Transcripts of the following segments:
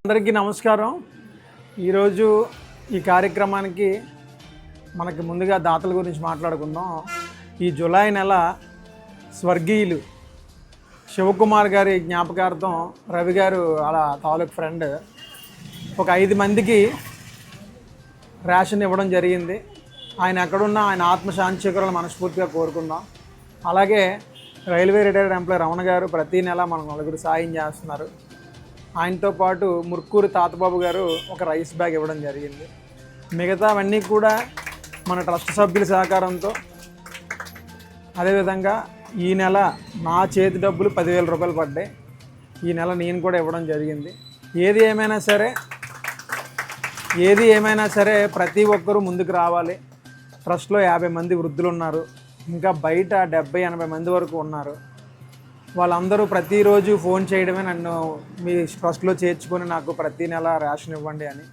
అందరికీ నమస్కారం. ఈరోజు ఈ కార్యక్రమానికి మనకి ముందుగా దాతల గురించి మాట్లాడుకుందాం. ఈ జూలై నెల స్వర్గీయులు శివకుమార్ గారి జ్ఞాపకార్థం రవి గారు అలా తాలూకు ఫ్రెండ్ ఒక 5 మందికి రేషన్ ఇవ్వడం జరిగింది. ఆయన ఎక్కడున్నా ఆయన ఆత్మశాంతి చేకూరాలని మనస్ఫూర్తిగా కోరుకుందాం. అలాగే రైల్వే రిటైర్డ్ ఎంప్లాయీ రమణ గారు ప్రతీ నెల మనకు నలుగురు సాయం చేస్తున్నారు. ఆయనతో పాటు ముర్కూరు తాతబాబు గారు ఒక రైస్ బ్యాగ్ ఇవ్వడం జరిగింది. మిగతావన్నీ కూడా మన ట్రస్ట్ సభ్యుల సహకారంతో, అదేవిధంగా ఈ నెల నా చేతి డబ్బులు 10,000 రూపాయలు పడ్డాయి. ఈ నెల నేను కూడా ఇవ్వడం జరిగింది. ఏది ఏమైనా సరే ప్రతి ఒక్కరూ ముందుకు రావాలి. ట్రస్ట్లో 50 మంది వృద్ధులు ఉన్నారు, ఇంకా బయట 70-80 మంది వరకు ఉన్నారు. వాళ్ళందరూ ప్రతిరోజు ఫోన్ చేయడమే నన్ను మీ ట్రస్ట్లో చేర్చుకొని నాకు ప్రతీ నెల రేషన్ ఇవ్వండి అని.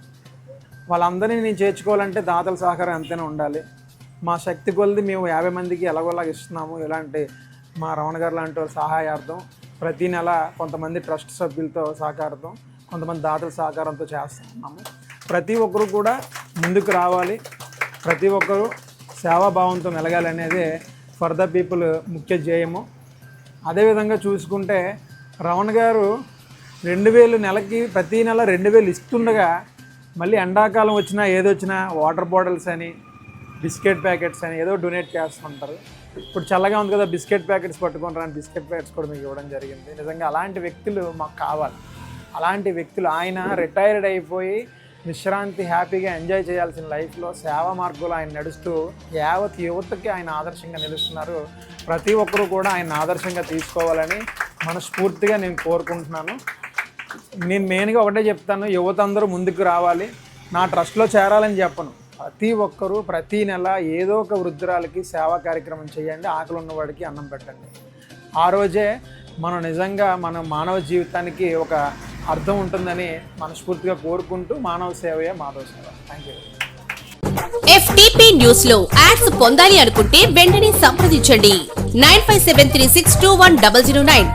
వాళ్ళందరినీ నేను చేర్చుకోవాలంటే దాతల సహకారం ఎంతైనా ఉండాలి. మా శక్తి కొలది మేము 50 మందికి ఎలాగోలాగా ఇస్తున్నాము. ఇలాంటి మా రమణ గారు లాంటి వాళ్ళ సహాయార్థం ప్రతీ నెల కొంతమంది ట్రస్ట్ సభ్యులతో సహకారంతో, కొంతమంది దాతల సహకారంతో చేస్తున్నాము. ప్రతి ఒక్కరూ కూడా ముందుకు రావాలి, ప్రతి ఒక్కరూ సేవాభావంతో మెలగాలి అనేదే ఫర్ ద పీపుల్ ముఖ్య ధ్యేయము. అదేవిధంగా చూసుకుంటే రమణ గారు 2,000 నెలకి ప్రతీ నెల 2,000 ఇస్తుండగా మళ్ళీ ఎండాకాలం వచ్చినా ఏదొచ్చినా వాటర్ బాటిల్స్ అని, బిస్కెట్ ప్యాకెట్స్ అని ఏదో డొనేట్ చేస్తుంటారు. ఇప్పుడు చల్లగా ఉంది కదా, బిస్కెట్ ప్యాకెట్స్ పట్టుకొని రాని బిస్కెట్ ప్యాకెట్స్ కూడా మీకు ఇవ్వడం జరిగింది. నిజంగా అలాంటి వ్యక్తులు మాకు కావాలి. అలాంటి వ్యక్తులు ఆయన రిటైర్డ్ అయిపోయి విశ్రాంతి హ్యాపీగా ఎంజాయ్ చేయాల్సిన లైఫ్లో సేవా మార్గంలో ఆయన నడుస్తూ యావత్ యువతకి ఆయన ఆదర్శంగా నిలుస్తున్నారు. ప్రతి ఒక్కరూ కూడా ఆయన ఆదర్శంగా తీసుకోవాలని మనస్ఫూర్తిగా నేను కోరుకుంటున్నాను. నేను మెయిన్గా ఒకటే చెప్తాను, యువత అందరూ ముందుకు రావాలి. నా ట్రస్ట్లో చేరాలని చెప్పను. ప్రతి ఒక్కరూ ప్రతీ నెల ఏదో ఒక వృద్ధురాలకి సేవా కార్యక్రమం చేయండి, ఆకలి ఉన్నవాడికి అన్నం పెట్టండి. ఆ రోజే మనం నిజంగా మన మానవ జీవితానికి ఒక అర్థం ఉంటుందని మనస్ఫూర్తిగా కోరుకుంటూ మానవ సేవయే మాధవ సేవ. Thank you. FTP న్యూస్ లో యాడ్స్ పొందాలి అనుకుంటే వెంటనే సంప్రదించండి 9573621009.